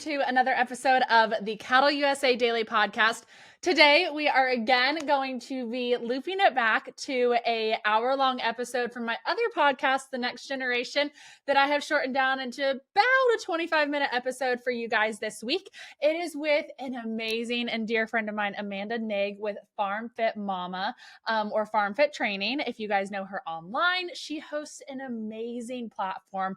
To another episode of the Cattle USA Daily Podcast. Today, we are again going to be looping it back to an hour-long episode from my other podcast, The Next Generation, that I have shortened down into about a 25-minute episode for you guys this week. It is with an amazing and dear friend of mine, Amanda Nigg, with FarmFit Mama, or FarmFit Training. If you guys know her online, she hosts an amazing platform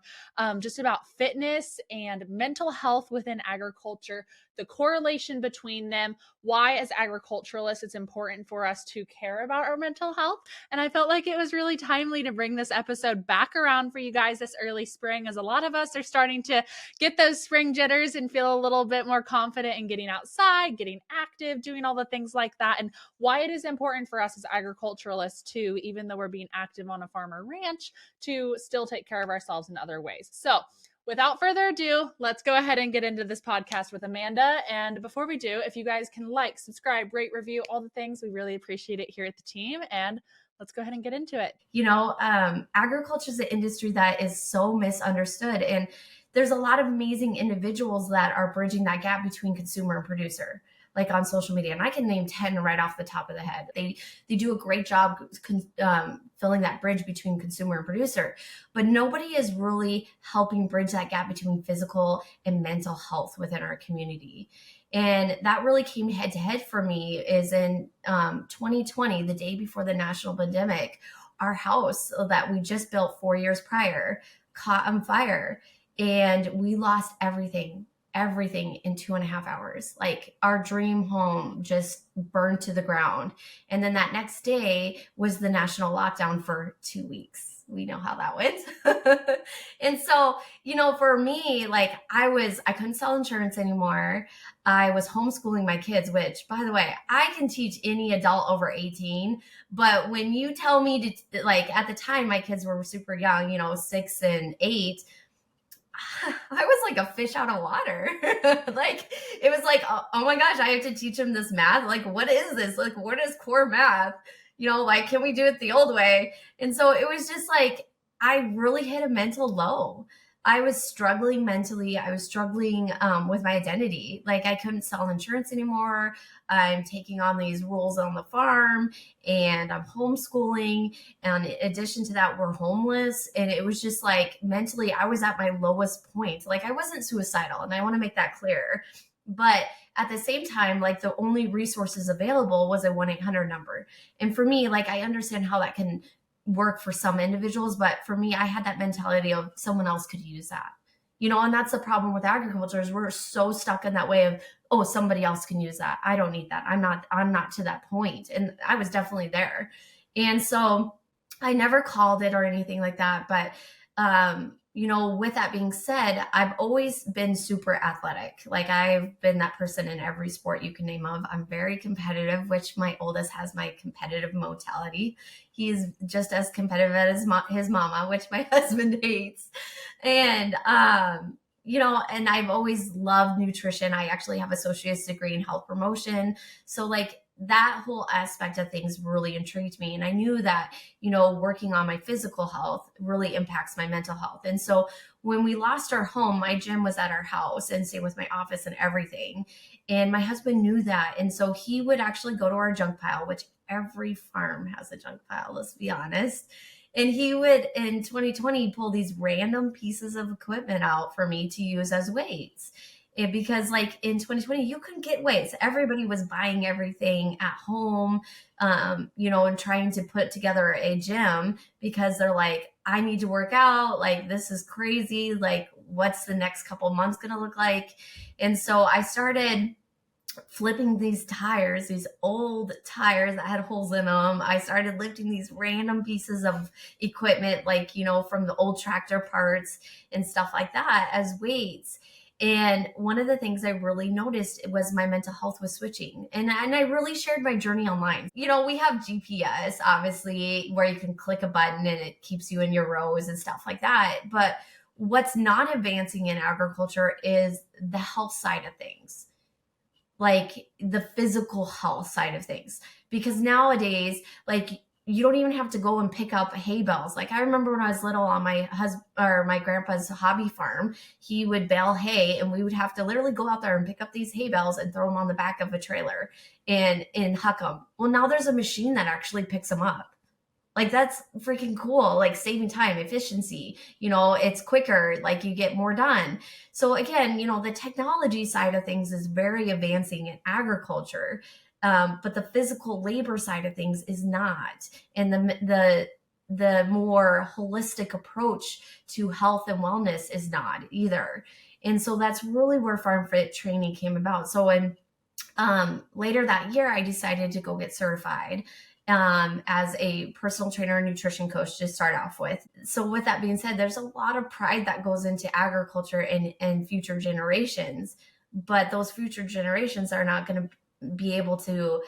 just about fitness and mental health within agriculture, the correlation between them, why as agriculturalists it's important for us to care about our mental health. And I felt like it was really timely to bring this episode back around for you guys this early spring, as a lot of us are starting to get those spring jitters and feel a little bit more confident in getting outside, getting active, doing all the things like that, and why it is important for us as agriculturalists to, even though we're being active on a farm or ranch, to still take care of ourselves in other ways. So without further ado, let's go ahead and get into this podcast with Amanda. And before we do, if you guys can like, subscribe, rate, review, all the things, we really appreciate it here at the team. And let's go ahead and get into it. Agriculture is an industry that is so misunderstood. And there's a lot of amazing individuals that are bridging that gap between consumer and producer, like on social media. And I can name 10 right off the top of the head. They do a great job filling that bridge between consumer and producer, but nobody is really helping bridge that gap between physical and mental health within our community. And that really came head to head for me is in 2020, the day before the national pandemic, our house that we just built 4 years prior caught on fire and we lost everything in 2.5 hours. Like our dream home just burned to the ground. And then that next day was the national lockdown for 2 weeks. We know how that went. And so, for me, like I couldn't sell insurance anymore. I was homeschooling my kids, which, by the way, I can teach any adult over 18. But when you tell me to, like, at the time, my kids were super young, 6 and 8, I was like a fish out of water. Like, it was like, oh my gosh, I have to teach them this math. Like, what is this? Like, what is core math? Can we do it the old way? And so it was just like, I really hit a mental low. I was struggling mentally. I was struggling with my identity. Like, I couldn't sell insurance anymore. I'm taking on these roles on the farm and I'm homeschooling. And in addition to that, we're homeless. And it was just like mentally, I was at my lowest point. Like, I wasn't suicidal. And I want to make that clear. But at the same time, like, the only resources available was a 1-800 number. And for me, like, I understand how that can work for some individuals, but for me, I had that mentality of someone else could use that, and that's the problem with agriculture is we're so stuck in that way of, oh, somebody else can use that. I don't need that. I'm not to that point. And I was definitely there. And so I never called it or anything like that. But, with that being said, I've always been super athletic. Like, I've been that person in every sport you can name of. I'm very competitive, which my oldest has my competitive mentality. He's just as competitive as his mama, which my husband hates. And, and I've always loved nutrition. I actually have an associate's degree in health promotion. So, like, that whole aspect of things really intrigued me. And I knew that, working on my physical health really impacts my mental health. And so when we lost our home, my gym was at our house and same with my office and everything. And my husband knew that. And so he would actually go to our junk pile, which every farm has a junk pile, let's be honest. And he would, in 2020, pull these random pieces of equipment out for me to use as weights. Because like in 2020, you couldn't get weights. Everybody was buying everything at home, and trying to put together a gym because they're like, I need to work out. Like, this is crazy. Like, what's the next couple months going to look like? And so I started flipping these tires, these old tires that had holes in them. I started lifting these random pieces of equipment, like, from the old tractor parts and stuff like that as weights. And one of the things I really noticed was my mental health was switching. And I really shared my journey online. We have GPS, obviously, where you can click a button and it keeps you in your rows and stuff like that. But what's not advancing in agriculture is the health side of things, like the physical health side of things. Because nowadays, like, you don't even have to go and pick up hay bales. Like I remember when I was little on my husband or my grandpa's hobby farm, he would bale hay and we would have to literally go out there and pick up these hay bales and throw them on the back of a trailer and huck them. Well, now there's a machine that actually picks them up. Like that's freaking cool, like saving time, efficiency, it's quicker, like you get more done. So again, the technology side of things is very advancing in agriculture. But the physical labor side of things is not. And the more holistic approach to health and wellness is not either. And so that's really where FarmFit training came about. So when later that year, I decided to go get certified as a personal trainer and nutrition coach to start off with. So with that being said, there's a lot of pride that goes into agriculture and future generations, but those future generations are not going to be able to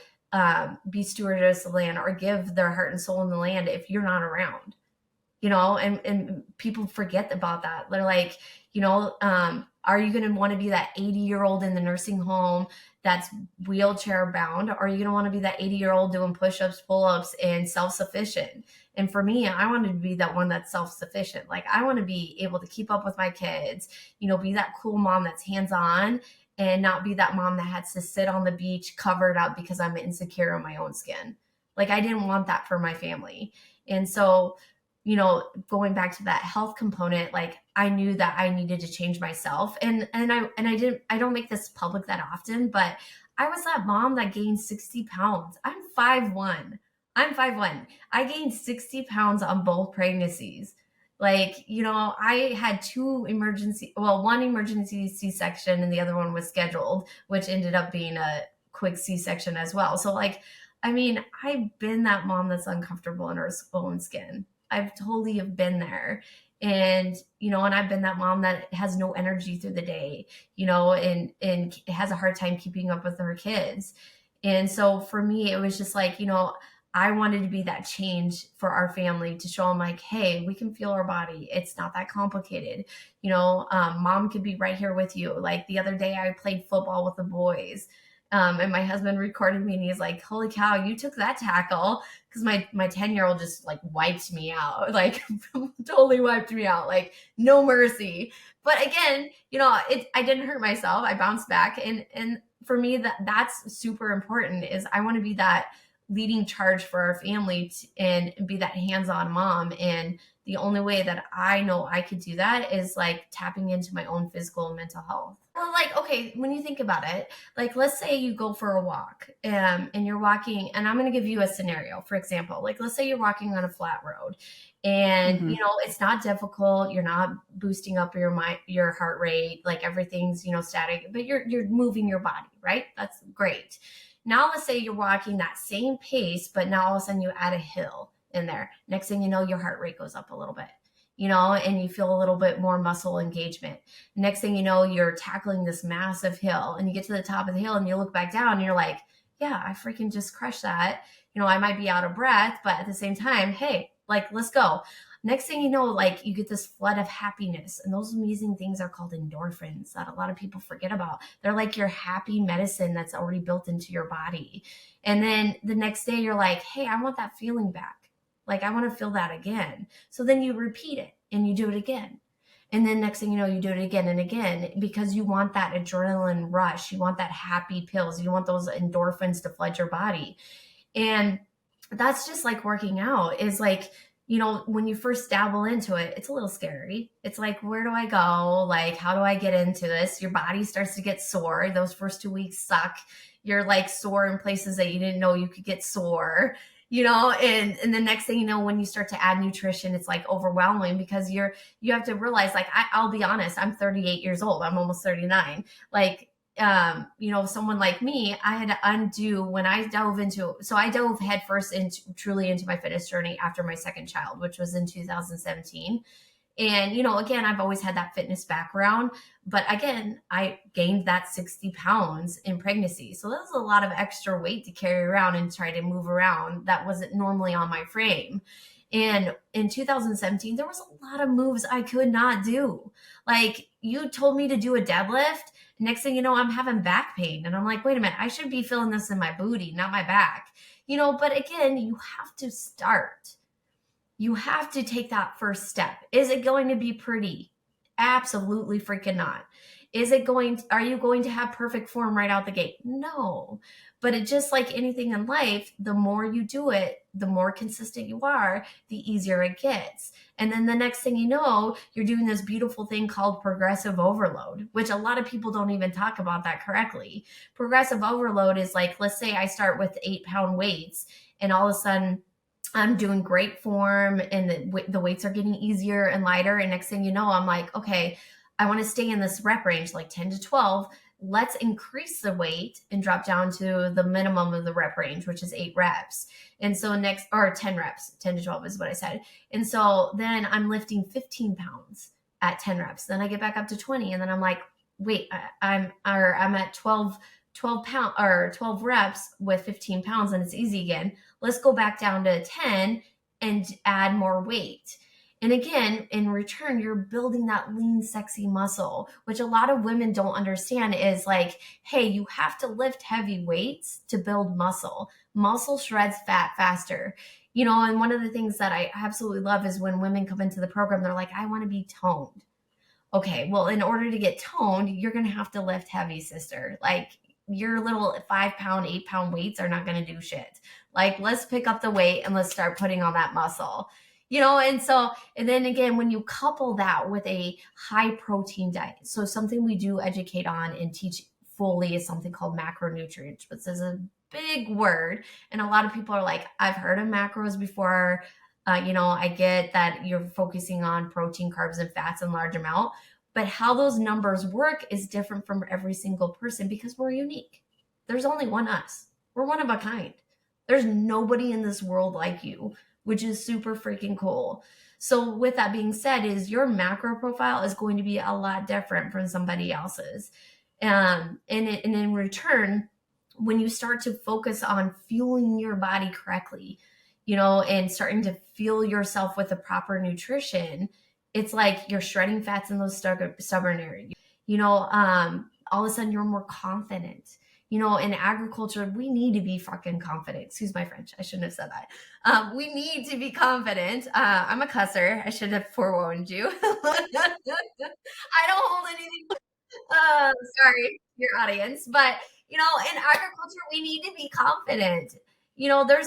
be stewardess of the land or give their heart and soul in the land if you're not around, and people forget about that. They're like, are you going to want to be that 80-year-old in the nursing home that's wheelchair bound? Or are you going to want to be that 80-year-old doing push-ups, pull-ups, and self-sufficient? And for me, I wanted to be that one that's self-sufficient. Like I want to be able to keep up with my kids, be that cool mom that's hands-on and not be that mom that has to sit on the beach covered up because I'm insecure in my own skin. Like I didn't want that for my family. And so, going back to that health component, like I knew that I needed to change myself. And I don't make this public that often, but I was that mom that gained 60 pounds. I'm 5'1". I gained 60 pounds on both pregnancies. Like, I had one emergency C-section and the other one was scheduled, which ended up being a quick C-section as well. So like, I've been that mom that's uncomfortable in her own skin. I've totally have been there. And, and I've been that mom that has no energy through the day, and has a hard time keeping up with her kids. And so for me, it was just like, I wanted to be that change for our family to show them like, hey, we can feel our body. It's not that complicated. Mom could be right here with you. Like the other day I played football with the boys. And my husband recorded me and he's like, holy cow, you took that tackle. Cause my 10-year-old just like wiped me out, like totally wiped me out, like no mercy. But again, I didn't hurt myself. I bounced back. And for me, that's super important is I want to be that leading charge for our family and be that hands-on mom. And the only way that I know I could do that is like tapping into my own physical and mental health. Well, like, okay, when you think about it, like, let's say you go for a walk and you're walking, and I'm going to give you a scenario. For example, like, let's say you're walking on a flat road and, it's not difficult. You're not boosting up your heart rate, like everything's, static, but you're moving your body, right? That's great. Now, let's say you're walking that same pace, but now all of a sudden you add a hill in there. Next thing you know, your heart rate goes up a little bit, and you feel a little bit more muscle engagement. Next thing you know, you're tackling this massive hill and you get to the top of the hill and you look back down and you're like, yeah, I freaking just crushed that. I might be out of breath, but at the same time, hey, like, let's go. Next thing you know, like you get this flood of happiness, and those amazing things are called endorphins that a lot of people forget about. They're like your happy medicine that's already built into your body. And then the next day you're like, hey, I want that feeling back. Like I want to feel that again. So then you repeat it and you do it again. And then next thing you know, you do it again and again because you want that adrenaline rush. You want that happy pills. You want those endorphins to flood your body. And that's just like working out is like, when you first dabble into it, it's a little scary. It's like, where do I go? Like, how do I get into this? Your body starts to get sore. Those first 2 weeks suck. You're like sore in places that you didn't know you could get sore, and the next thing you know, when you start to add nutrition, it's like overwhelming because you have to realize, like, I'll be honest, I'm 38 years old. I'm almost 39. Like, someone like me, I had to undo when I dove headfirst truly into my fitness journey after my second child, which was in 2017. And, again, I've always had that fitness background, but again, I gained that 60 pounds in pregnancy. So that was a lot of extra weight to carry around and try to move around that wasn't normally on my frame. And in 2017, there was a lot of moves I could not do. Like you told me to do a deadlift Next thing you know, I'm having back pain. And I'm like, wait a minute, I should be feeling this in my booty, not my back. But again, you have to start. You have to take that first step. Is it going to be pretty? Absolutely freaking not. Are you going to have perfect form right out the gate? No. But it just like anything in life, the more you do it, the more consistent you are, the easier it gets. And then the next thing you know, you're doing this beautiful thing called progressive overload, which a lot of people don't even talk about that correctly. Progressive overload is like, let's say I start with 8-pound weights and all of a sudden I'm doing great form and the weights are getting easier and lighter. And next thing you know, I'm like, okay, I want to stay in this rep range, like 10 to 12. Let's increase the weight and drop down to the minimum of the rep range, which is 8 reps. And so 10 reps, 10 to 12 is what I said. And so then I'm lifting 15 pounds at 10 reps. Then I get back up to 20. And then I'm like, wait, I'm at 12 reps with 15 pounds and it's easy again. Let's go back down to 10 and add more weight. And again, in return, you're building that lean, sexy muscle, which a lot of women don't understand is like, hey, you have to lift heavy weights to build muscle. Muscle shreds fat faster. And one of the things that I absolutely love is when women come into the program, they're like, I want to be toned. Okay, well, in order to get toned, you're going to have to lift heavy, sister. Like your little 5-pound, 8-pound weights are not going to do shit. Like, let's pick up the weight and let's start putting on that muscle. And then again, when you couple that with a high protein diet, so something we do educate on and teach fully is something called macronutrients, but this is a big word. And a lot of people are like, I've heard of macros before. I get that you're focusing on protein, carbs, and fats in large amount, but how those numbers work is different from every single person because we're unique. There's only one us. We're one of a kind. There's nobody in this world like you, which is super freaking cool. So with that being said, is your macro profile is going to be a lot different from somebody else's. And in return, when you start to focus on fueling your body correctly, and starting to fuel yourself with the proper nutrition, it's like you're shredding fats in those stubborn areas. All of a sudden you're more confident. In agriculture, we need to be fucking confident. Excuse my French. I shouldn't have said that. We need to be confident. I'm a cusser. I should have forewarned you. I don't hold anything. Sorry, your audience. But, in agriculture, we need to be confident. We're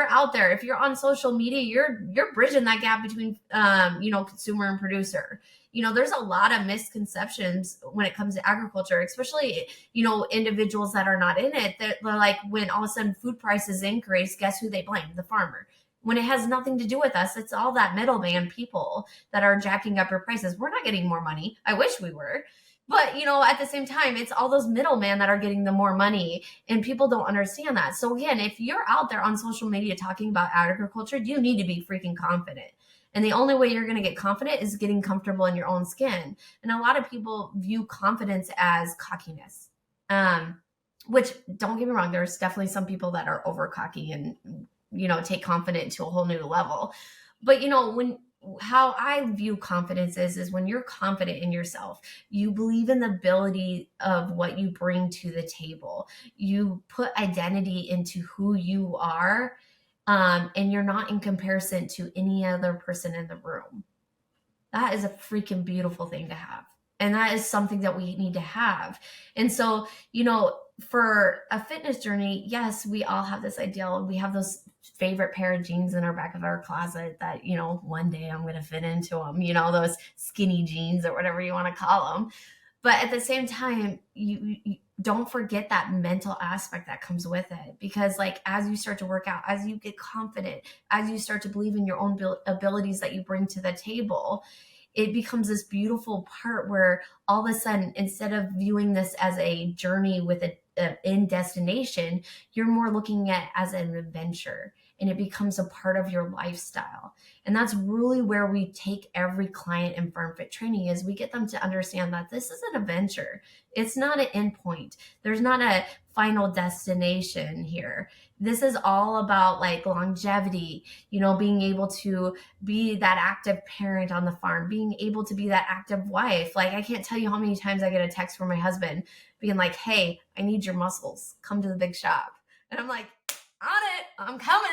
out there. If you're on social media, you're bridging that gap between, consumer and producer. There's a lot of misconceptions when it comes to agriculture, especially, individuals that are not in it. They're like, when all of a sudden food prices increase, guess who they blame? The farmer. When it has nothing to do with us, it's all that middleman people that are jacking up your prices. We're not getting more money. I wish we were. But, at the same time, it's all those middlemen that are getting the more money, and people don't understand that. So again, if you're out there on social media talking about agriculture, you need to be freaking confident. And the only way you're going to get confident is getting comfortable in your own skin. And a lot of people view confidence as cockiness, which, don't get me wrong, there's definitely some people that are over cocky and, take confidence to a whole new level. But, how I view confidence is when you're confident in yourself, you believe in the ability of what you bring to the table. You put identity into who you are, and you're not in comparison to any other person in the room. That is a freaking beautiful thing to have. And that is something that we need to have. And so, for a fitness journey, yes, we all have this ideal. We have those favorite pair of jeans in our back of our closet that, one day I'm going to fit into them, those skinny jeans or whatever you want to call them. But at the same time, you don't forget that mental aspect that comes with it, because like, as you start to work out, as you get confident, as you start to believe in your own abilities that you bring to the table, it becomes this beautiful part where all of a sudden, instead of viewing this as a journey with an end destination, you're more looking at as an adventure. and it becomes a part of your lifestyle. And that's really where we take every client in FarmFit training, is we get them to understand that this is an adventure. It's not an endpoint. There's not a final destination here. This is all about like longevity, being able to be that active parent on the farm, being able to be that active wife. Like, I can't tell you how many times I get a text from my husband being like, hey, I need your muscles. Come to the big shop. And I'm like, on it, I'm coming.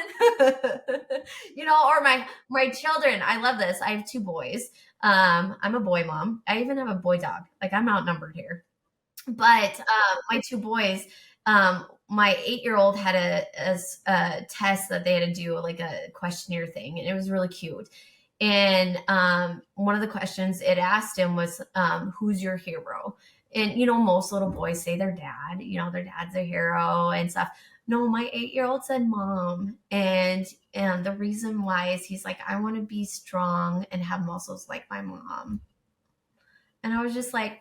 Or my children. I love this. I have 2 boys. I'm a boy mom. I even have a boy dog. Like, I'm outnumbered here. But my 2 boys, my 8-year-old had a test that they had to do, like a questionnaire thing, and it was really cute. And one of the questions it asked him was, who's your hero? And, most little boys say their dad, their dad's a hero and stuff. No, my 8-year-old said mom. And the reason why is he's like, I want to be strong and have muscles like my mom. And I was just like,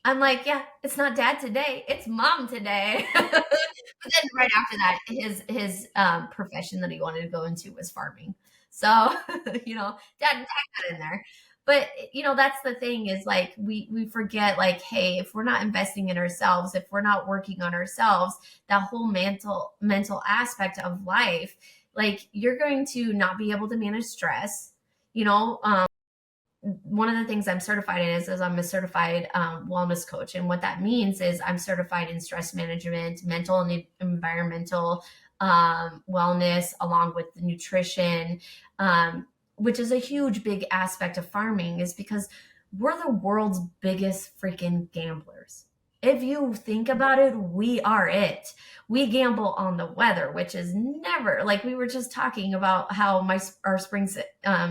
I'm like, yeah, it's not dad today, it's mom today. But then right after that, his profession that he wanted to go into was farming. So, dad got in there. But, that's the thing, is like, we forget, like, hey, if we're not investing in ourselves, if we're not working on ourselves, that whole mental aspect of life, like, you're going to not be able to manage stress. One of the things I'm certified in is I'm a certified wellness coach. And what that means is I'm certified in stress management, mental and environmental wellness, along with the nutrition, which is a huge, big aspect of farming, is because we're the world's biggest freaking gamblers. If you think about it, we are it. We gamble on the weather, which is never, like, we were just talking about how our spring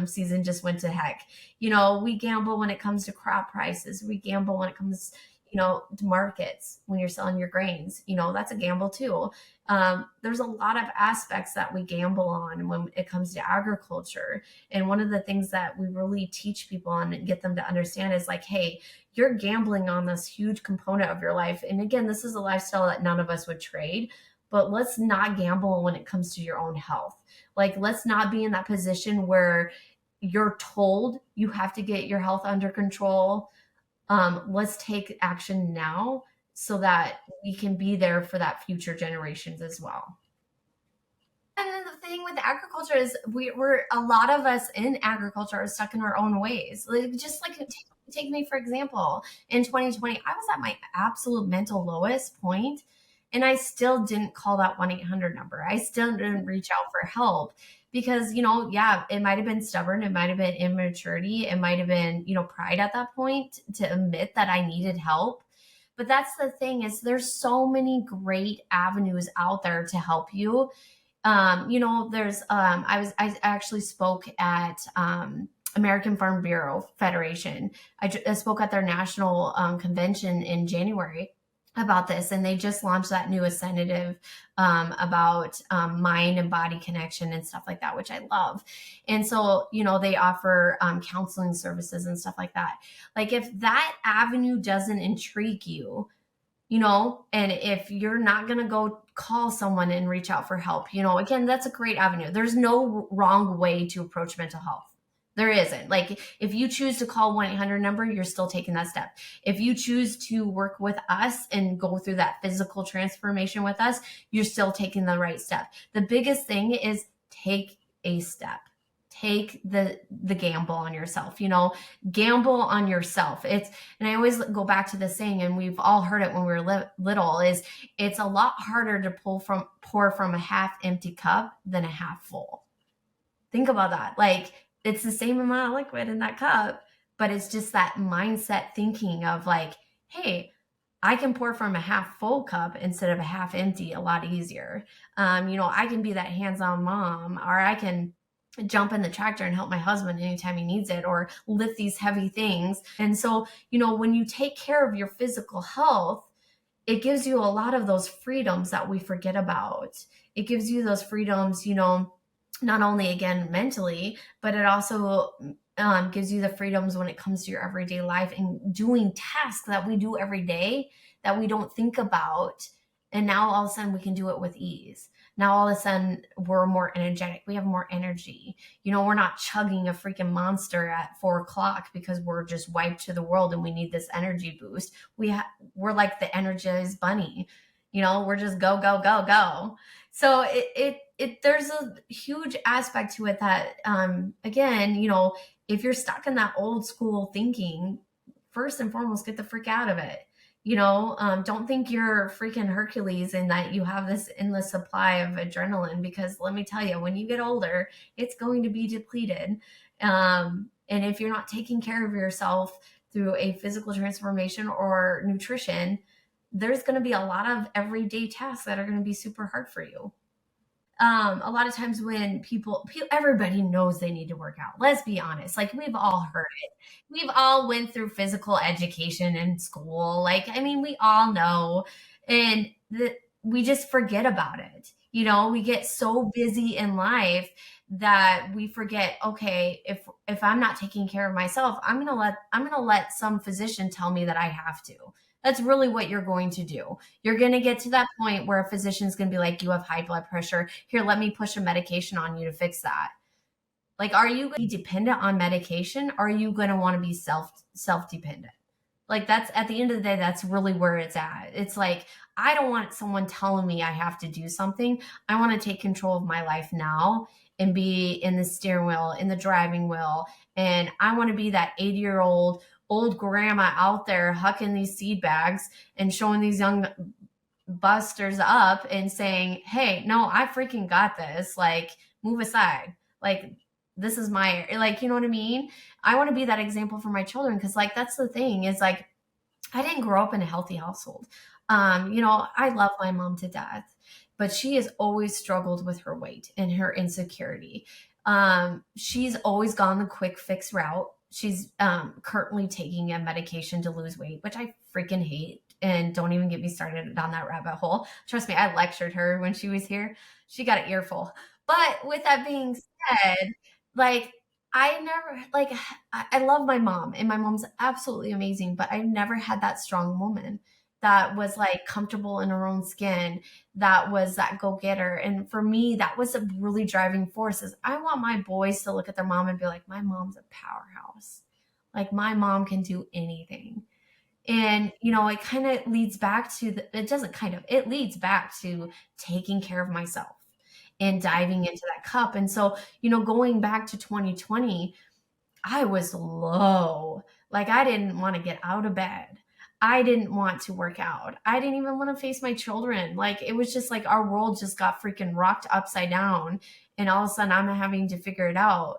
season just went to heck. We gamble when it comes to crop prices. We gamble when it comes, to markets, when you're selling your grains. That's a gamble too. There's a lot of aspects that we gamble on when it comes to agriculture. And one of the things that we really teach people and get them to understand is like, hey, you're gambling on this huge component of your life. And again, this is a lifestyle that none of us would trade, but let's not gamble when it comes to your own health. Like, let's not be in that position where you're told you have to get your health under control. Let's take action now so that we can be there for that future generations as well. And then the thing with agriculture is we're a lot of us in agriculture are stuck in our own ways. Like, just like take me for example, in 2020, I was at my absolute mental lowest point, and I still didn't call that 1-800 number. I still didn't reach out for help because, yeah, it might have been stubborn. It might have been immaturity. It might have been, pride at that point to admit that I needed help. But that's the thing, is there's so many great avenues out there to help you. There's I actually spoke at American Farm Bureau Federation. I spoke at their national convention in January about this, and they just launched that new ascendant about mind and body connection and stuff like that, which I love. And so, they offer counseling services and stuff like that. Like, if that avenue doesn't intrigue you, and if you're not going to go call someone and reach out for help, again, that's a great avenue. There's no wrong way to approach mental health. There isn't. Like, if you choose to call 1-800 number, you're still taking that step. If you choose to work with us and go through that physical transformation with us, you're still taking the right step. The biggest thing is take a step. Take the gamble on yourself, gamble on yourself. And I always go back to the saying, and we've all heard it when we were little, is it's a lot harder to pour from a half empty cup than a half full. Think about that. Like, it's the same amount of liquid in that cup, but it's just that mindset thinking of like, hey, I can pour from a half full cup instead of a half empty a lot easier. I can be that hands-on mom, or I can jump in the tractor and help my husband anytime he needs it, or lift these heavy things. And so, when you take care of your physical health, it gives you a lot of those freedoms that we forget about. It gives you those freedoms, not only, again, mentally, but it also gives you the freedoms when it comes to your everyday life and doing tasks that we do every day that we don't think about And now all of a sudden we can do it with ease. Now all of a sudden we're more energetic. We have more energy. We're not chugging a freaking monster at 4 o'clock because we're just wiped to the world and we need this energy boost. We're like the energized bunny. We're just go, go, go, go. So there's a huge aspect to it that, again, if you're stuck in that old school thinking, first and foremost, get the freak out of it. Don't think you're freaking Hercules and that you have this endless supply of adrenaline, because let me tell you, when you get older, it's going to be depleted. And if you're not taking care of yourself through a physical transformation or nutrition, there's going to be a lot of everyday tasks that are going to be super hard for you. A lot of times when everybody knows they need to work out. Let's be honest. Like, we've all heard it. We've all went through physical education in school. We all know, and we just forget about it. We get so busy in life that we forget, okay, if I'm not taking care of myself, I'm going to let some physician tell me that I have to. That's really what you're going to do. You're going to get to that point where a physician's going to be like, you have high blood pressure. Here, let me push a medication on you to fix that. Like, are you going to be dependent on medication? Or are you going to want to be self-dependent? Like, that's, at the end of the day, that's really where it's at. It's like, I don't want someone telling me I have to do something. I want to take control of my life now and be in the steering wheel, in the driving wheel. And I want to be that 80-year-old old grandma out there hucking these seed bags and showing these young busters up and saying, hey, no, I freaking got this. Like, move aside. Like, this is my, you know what I mean? I want to be that example for my children, because that's the thing, is I didn't grow up in a healthy household. I love my mom to death, but she has always struggled with her weight and her insecurity. She's always gone the quick fix route. She's currently taking a medication to lose weight, which I freaking hate. And don't even get me started down that rabbit hole. Trust me, I lectured her when she was here. She got an earful. But with that being said, I love my mom, and my mom's absolutely amazing, but I've never had that strong woman that was comfortable in her own skin, that was that go-getter. And for me, that was a really driving force, is I want my boys to look at their mom and be like, my mom's a powerhouse. Like, my mom can do anything. And, it kind of leads back to it leads back to taking care of myself and diving into that cup. And so, going back to 2020, I was low. I didn't want to get out of bed. I didn't want to work out. I didn't even want to face my children. It was just our world just got freaking rocked upside down. And all of a sudden I'm having to figure it out.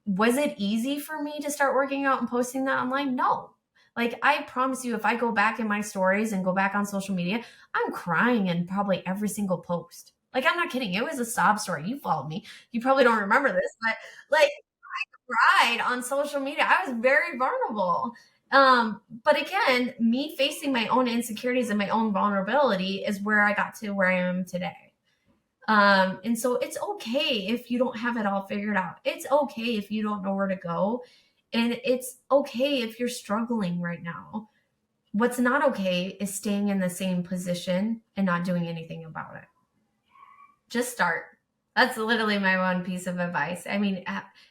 Was it easy for me to start working out and posting that online? No. I promise you, if I go back in my stories and go back on social media, I'm crying in probably every single post. I'm not kidding. It was a sob story. You followed me. You probably don't remember this, but I cried on social media. I was very vulnerable. But again, me facing my own insecurities and my own vulnerability is where I got to where I am today. And so it's okay if you don't have it all figured out. It's okay if you don't know where to go. And it's okay if you're struggling right now. What's not okay is staying in the same position and not doing anything about it. Just start. That's literally my one piece of advice.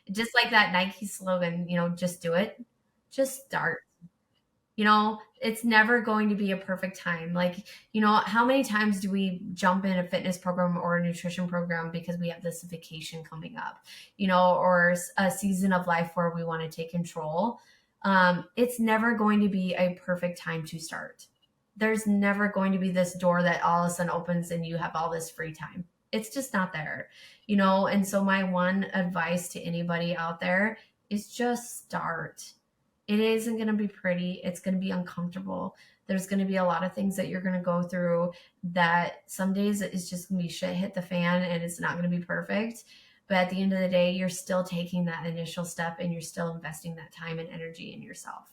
Just like that Nike slogan, just do it. Just start. It's never going to be a perfect time. How many times do we jump in a fitness program or a nutrition program because we have this vacation coming up, or a season of life where we want to take control? It's never going to be a perfect time to start. There's never going to be this door that all of a sudden opens and you have all this free time. It's just not there, And so my one advice to anybody out there is just start. It isn't going to be pretty. It's going to be uncomfortable. There's going to be a lot of things that you're going to go through that some days it's just going to be shit hit the fan and it's not going to be perfect. But at the end of the day, you're still taking that initial step and you're still investing that time and energy in yourself.